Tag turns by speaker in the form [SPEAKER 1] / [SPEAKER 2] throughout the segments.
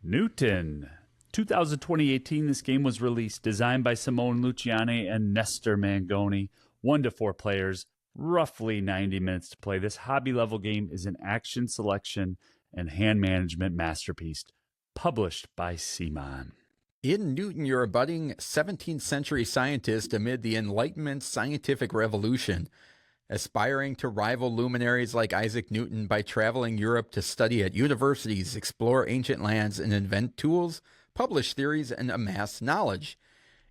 [SPEAKER 1] Newtown. 2018, this game was released, designed by Simone Luciani and Nestor Mangoni. 1 to 4 players, roughly 90 minutes to play. This hobby-level game is an action selection and hand management masterpiece, published by CMON.
[SPEAKER 2] In Newton, you're a budding 17th century scientist amid the Enlightenment scientific revolution, aspiring to rival luminaries like Isaac Newton by traveling Europe to study at universities, explore ancient lands, and invent tools, publish theories, and amass knowledge.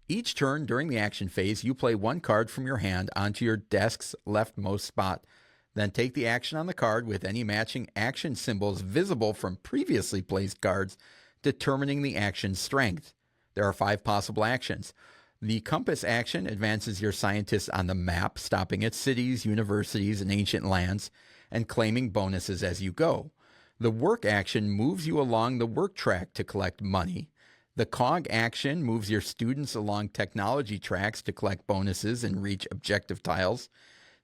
[SPEAKER 2] Each turn during the action phase, you play 1 card from your hand onto your desk's leftmost spot. Then take the action on the card with any matching action symbols visible from previously placed cards, determining the action's strength. There are 5 possible actions. The compass action advances your scientists on the map, stopping at cities, universities, and ancient lands, and claiming bonuses as you go. The work action moves you along the work track to collect money. The cog action moves your students along technology tracks to collect bonuses and reach objective tiles.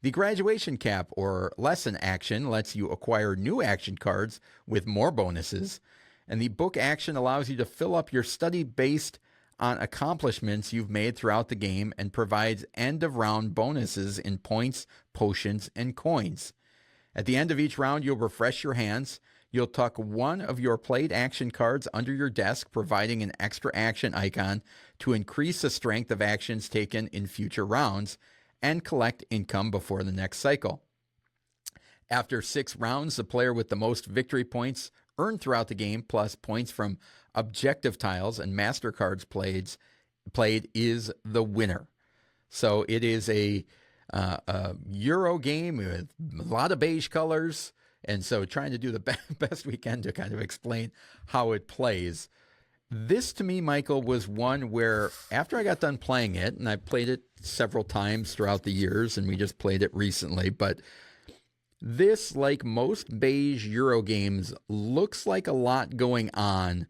[SPEAKER 2] The graduation cap or lesson action lets you acquire new action cards with more bonuses. And the book action allows you to fill up your study based on accomplishments you've made throughout the game and provides end-of-round bonuses in points, potions, and coins. At the end of each round, you'll refresh your hands. You'll tuck 1 of your played action cards under your desk, providing an extra action icon to increase the strength of actions taken in future rounds and collect income before the next cycle. After 6 rounds, the player with the most victory points earned throughout the game, plus points from objective tiles and master cards played is the winner. So it is a Euro game with a lot of beige colors, and so trying to do the best we can to kind of explain how it plays. This, to me, Michael, was one where after I got done playing it, and I played it several times throughout the years, and we just played it recently, but this, like most beige Euro games, looks like a lot going on,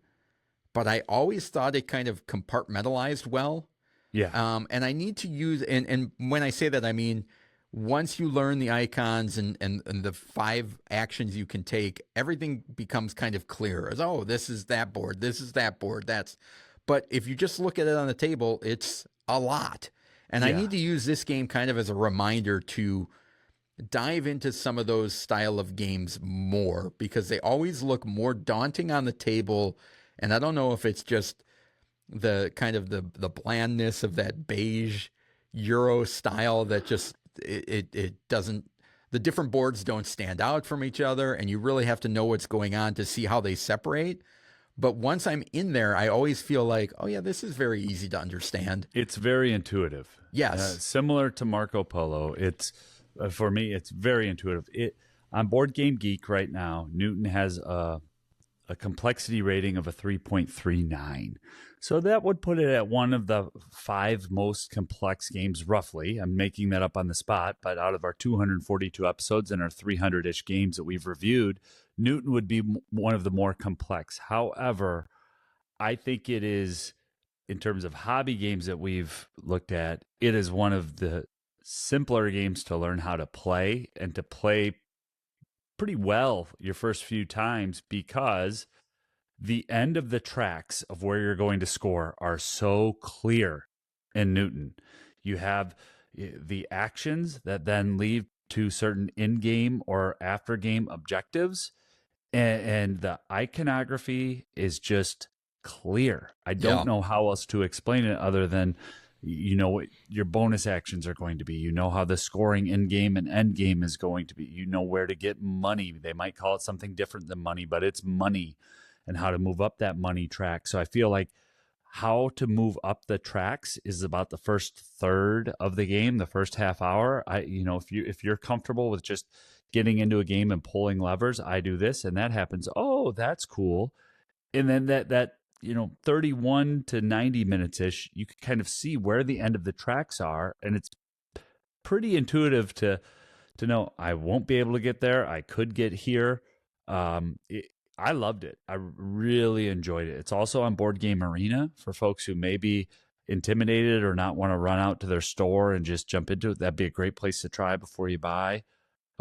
[SPEAKER 2] but I always thought it kind of compartmentalized well.
[SPEAKER 1] Yeah.
[SPEAKER 2] And I need to use, and when I say that, I mean, once you learn the icons and the 5 actions you can take, everything becomes kind of clear as, oh, this is that board, this is that board, but if you just look at it on the table, it's a lot. And I need to use this game kind of as a reminder to dive into some of those style of games more, because they always look more daunting on the table. And I don't know if it's just the kind of the blandness of that beige Euro style that just, it doesn't, the different boards don't stand out from each other, and you really have to know what's going on to see how they separate. But once I'm in there, I always feel like, oh yeah, this is very easy to understand.
[SPEAKER 1] It's very intuitive.
[SPEAKER 2] Yes.
[SPEAKER 1] Similar to Marco Polo. It's, for me, it's very intuitive. On Board Game Geek right now, Newton has a complexity rating of a 3.39. So that would put it at one of the 5 most complex games, roughly. I'm making that up on the spot, but out of our 242 episodes and our 300-ish games that we've reviewed, Newton would be one of the more complex. However, I think it is, in terms of hobby games that we've looked at, it is one of the simpler games to learn how to play, and to play pretty well your first few times, because the end of the tracks of where you're going to score are so clear in Newton. You have the actions that then lead to certain in-game or after-game objectives, and the iconography is just clear. I don't know how else to explain it other than, you know what your bonus actions are going to be. You know how the scoring in-game and end-game is going to be. You know where to get money. They might call it something different than money, but it's money, and how to move up that money track. So I feel like how to move up the tracks is about the first third of the game, the first half hour. If you're comfortable with just getting into a game and pulling levers, I do this and that happens. Oh, that's cool. And then that 31 to 90 minutes ish, you can kind of see where the end of the tracks are, and it's pretty intuitive to know I won't be able to get there. I could get here. I loved it. I really enjoyed it. It's also on Board Game Arena for folks who may be intimidated or not want to run out to their store and just jump into it. That'd be a great place to try before you buy.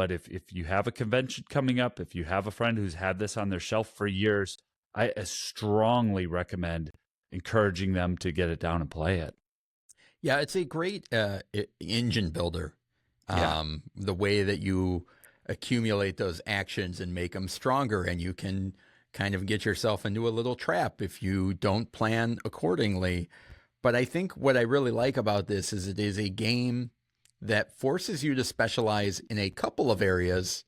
[SPEAKER 1] But if you have a convention coming up, if you have a friend who's had this on their shelf for years, I strongly recommend encouraging them to get it down and play it.
[SPEAKER 2] Yeah, it's a great engine builder.
[SPEAKER 1] Yeah.
[SPEAKER 2] The way that you accumulate those actions and make them stronger, and you can kind of get yourself into a little trap if you don't plan accordingly. But I think what I really like about this is it is a game that forces you to specialize in a couple of areas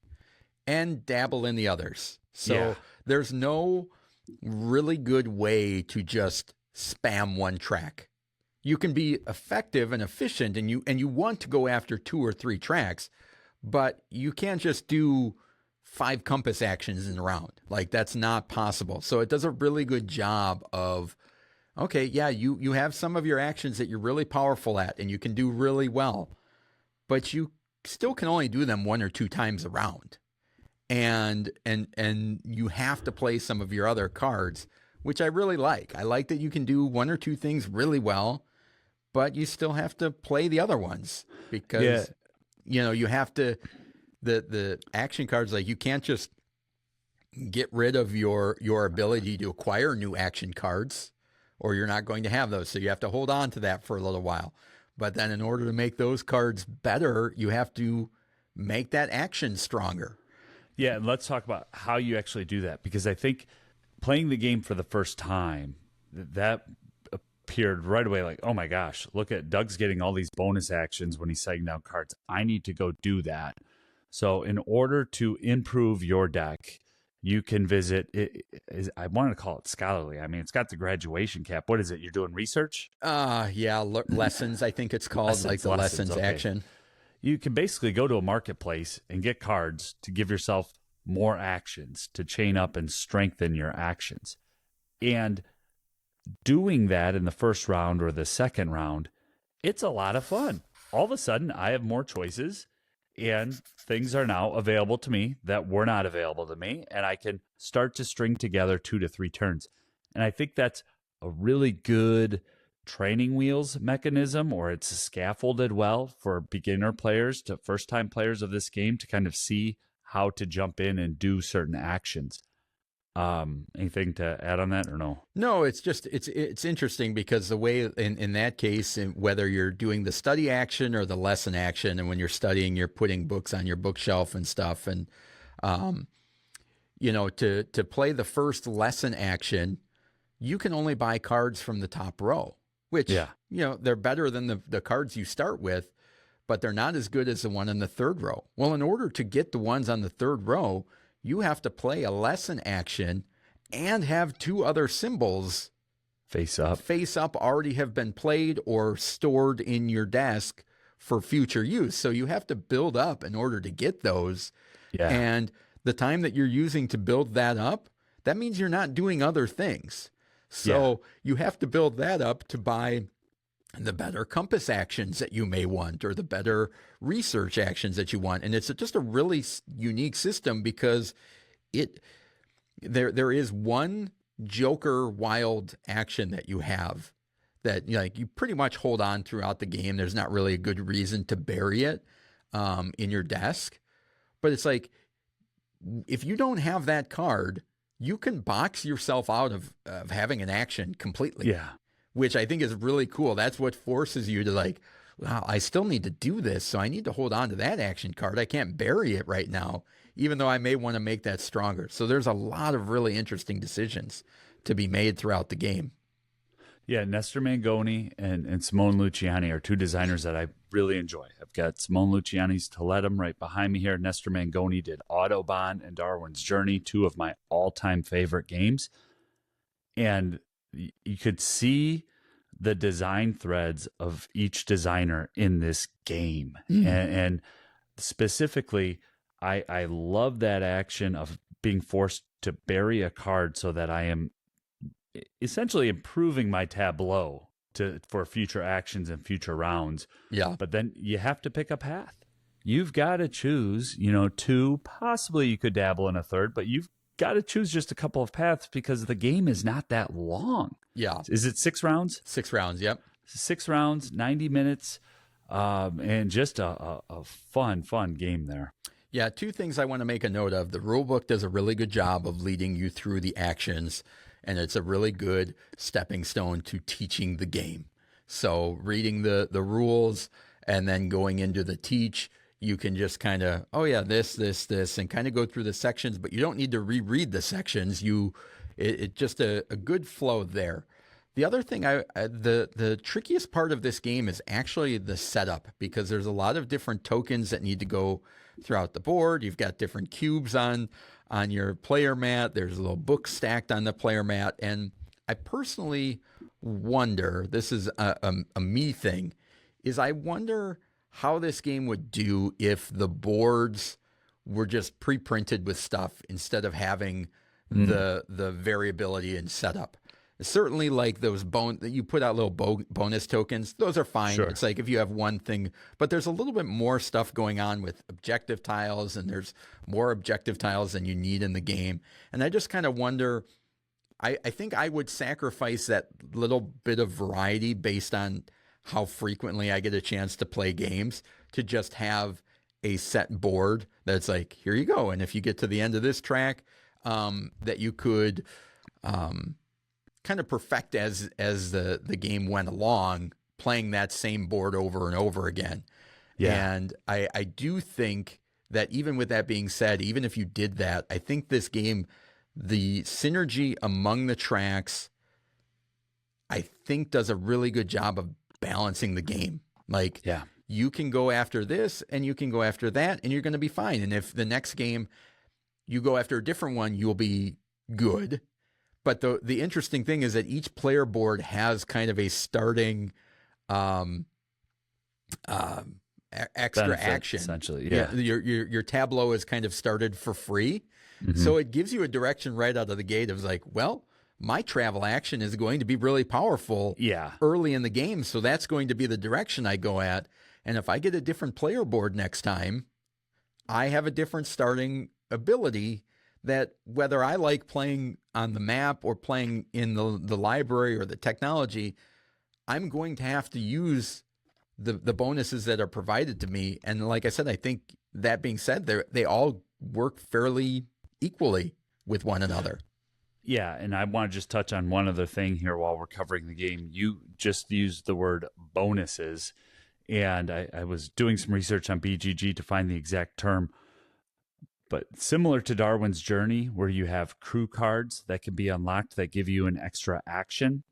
[SPEAKER 2] and dabble in the others. So there's no really good way to just spam one track. You can be effective and efficient, and you want to go after 2 or 3 tracks, but you can't just do 5 compass actions in a round. Like, that's not possible. So it does a really good job of, okay, yeah, you have some of your actions that you're really powerful at and you can do really well, but you still can only do them 1 or 2 times around. And you have to play some of your other cards, which I really like. I like that you can do 1 or 2 things really well, but you still have to play the other ones because, you have to, the action cards, like, you can't just get rid of your ability to acquire new action cards, or you're not going to have those. So you have to hold on to that for a little while. But then in order to make those cards better, you have to make that action stronger.
[SPEAKER 1] Yeah, and let's talk about how you actually do that, because I think playing the game for the first time, that appeared right away like, oh my gosh, look at Doug's getting all these bonus actions when he's setting down cards. I need to go do that. So in order to improve your deck, you can visit I wanted to call it scholarly. I mean, it's got the graduation cap. What is it? You're doing research?
[SPEAKER 2] Lessons, I think it's called, like the lessons okay. Action.
[SPEAKER 1] You can basically go to a marketplace and get cards to give yourself more actions, to chain up and strengthen your actions. And doing that in the first round or the second round, it's a lot of fun. All of a sudden, I have more choices, and things are now available to me that were not available to me, and I can start to string together 2 to 3 turns. And I think that's a really good training wheels mechanism, or it's scaffolded well for beginner players to first-time players of this game to kind of see how to jump in and do certain actions. Anything to add on that or no?
[SPEAKER 2] No, it's just, it's interesting because the way in that case, whether you're doing the study action or the lesson action, and when you're studying, you're putting books on your bookshelf and stuff. And, to play the first lesson action, you can only buy cards from the top row, which, they're better than the cards you start with, but they're not as good as the one in the third row. Well, in order to get the ones on the third row, you have to play a lesson action and have 2 other symbols
[SPEAKER 1] face up
[SPEAKER 2] already have been played or stored in your desk for future use. So you have to build up in order to get those. Yeah. And the time that you're using to build that up, that means you're not doing other things. So you have to build that up to buy the better compass actions that you may want, or the better research actions that you want. And it's just a really unique system because there is one Joker wild action that you have that you pretty much hold on throughout the game. There's not really a good reason to bury it in your desk, but it's like, if you don't have that card, you can box yourself out of having an action completely.
[SPEAKER 1] Yeah.
[SPEAKER 2] Which I think is really cool. That's what forces you to wow, I still need to do this, so I need to hold on to that action card. I can't bury it right now, even though I may want to make that stronger. So there's a lot of really interesting decisions to be made throughout the game.
[SPEAKER 1] Yeah, Nestor Mangoni and CMON Luciani are 2 designers that I really enjoy. I've got CMON Luciani's Toletum right behind me here. Nestor Mangoni did Autobahn and Darwin's Journey, 2 of my all-time favorite games. And you could see the design threads of each designer in this game. And specifically, I love that action of being forced to bury a card so that I am essentially improving my tableau for future actions and future rounds.
[SPEAKER 2] Yeah.
[SPEAKER 1] But then you have to pick a path. You've got to choose, 2, possibly you could dabble in a third, but you've got to choose just a couple of paths because the game is not that long.
[SPEAKER 2] Yeah.
[SPEAKER 1] Is it 6 rounds?
[SPEAKER 2] 6 rounds, yep.
[SPEAKER 1] 6 rounds, 90 minutes, and just a fun game there.
[SPEAKER 2] Yeah, two things I want to make a note of. The rule book does a really good job of leading you through the actions, and it's a really good stepping stone to teaching the game. So reading the rules and then going into the teach, you can just kind of, oh yeah, this, and kind of go through the sections, but you don't need to reread the sections. It just a good flow there. The other thing, the trickiest part of this game is actually the setup, because there's a lot of different tokens that need to go throughout the board. You've got different cubes on your player mat. There's a little book stacked on the player mat. And I personally wonder, this is a me thing, is I wonder how this game would do if the boards were just pre-printed with stuff instead of having the variability in setup. Certainly, like those you put out little bonus tokens, those are fine. Sure. It's like if you have one thing, but there's a little bit more stuff going on with objective tiles, and there's more objective tiles than you need in the game. And I just kind of wonder, I think I would sacrifice that little bit of variety based on how frequently I get a chance to play games, to just have a set board that's like, here you go. And if you get to the end of this track, that you could kind of perfect as the game went along, playing that same board over and over again. Yeah. And I do think that even with that being said, even if you did that, I think this game, the synergy among the tracks, I think does a really good job of balancing the game. Like, yeah, you can go after this and you can go after that, and you're going to be fine. And if the next game you go after a different one, you'll be good. But the interesting thing is that each player board has kind of a starting extra benefit, action.
[SPEAKER 1] Essentially, yeah.
[SPEAKER 2] Your tableau is kind of started for free. So it gives you a direction right out of the gate of like, well, my travel action is going to be really powerful early in the game. So that's going to be the direction I go at. And if I get a different player board next time, I have a different starting ability that, whether I like playing on the map or playing in the library or the technology, I'm going to have to use the bonuses that are provided to me. And like I said, I think that being said, they all work fairly equally with one another.
[SPEAKER 1] Yeah, and I want to just touch on one other thing here while we're covering the game. You just used the word bonuses, and I was doing some research on BGG to find the exact term. But similar to Darwin's Journey, where you have crew cards that can be unlocked that give you an extra action,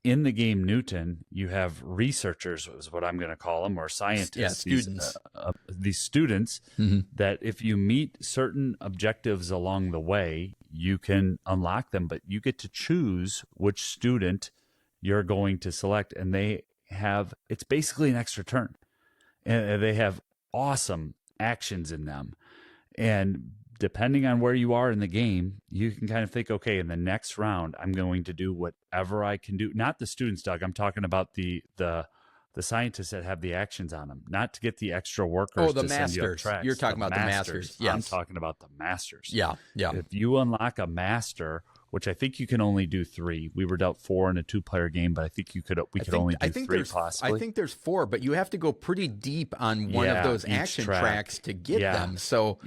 [SPEAKER 1] in the game Newton, you have researchers, is what I'm going to call them, or scientists.
[SPEAKER 2] Yeah, students.
[SPEAKER 1] These students that if you meet certain objectives along the way, you can unlock them, but you get to choose which student you're going to select. And it's basically an extra turn. And they have awesome actions in them. And depending on where you are in the game, you can kind of think, okay, in the next round, I'm going to do whatever I can do. Not the students, Doug. I'm talking about the scientists that have the actions on them, not to get the extra workers.
[SPEAKER 2] Oh, the masters. You're talking about the masters. Yes.
[SPEAKER 1] I'm talking about the masters.
[SPEAKER 2] Yeah, yeah.
[SPEAKER 1] If you unlock a master, which I think you can only do 3. We were dealt 4 in a 2-player game, but I think we could only do 3 possibly.
[SPEAKER 2] I think there's 4, but you have to go pretty deep on one of those action tracks to get them. So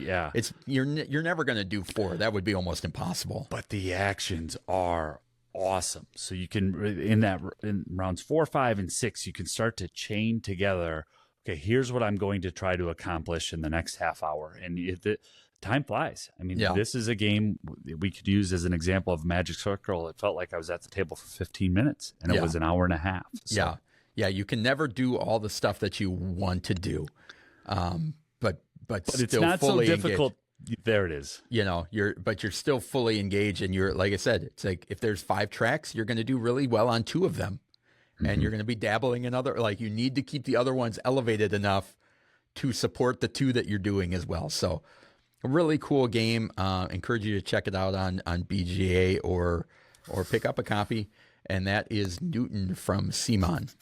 [SPEAKER 2] you're never going to do 4. That would be almost impossible.
[SPEAKER 1] But the actions are awesome. So you can, in rounds 4, 5, and 6, you can start to chain together. Okay, here's what I'm going to try to accomplish in the next half hour. And time flies. I mean, this is a game we could use as an example of Magic Circle. It felt like I was at the table for 15 minutes, and it was an hour and a half. So.
[SPEAKER 2] Yeah. You can never do all the stuff that you want to do, but still
[SPEAKER 1] it's not
[SPEAKER 2] fully
[SPEAKER 1] so difficult.
[SPEAKER 2] Engaged.
[SPEAKER 1] There it is.
[SPEAKER 2] You're still fully engaged, and you're, like I said, it's like if there's 5 tracks, you're going to do really well on 2 of them, and you're going to be dabbling in other. Like, you need to keep the other ones elevated enough to support the 2 that you're doing as well. So. A really cool game. Encourage you to check it out on BGA or pick up a copy. And that is Newton from CMON.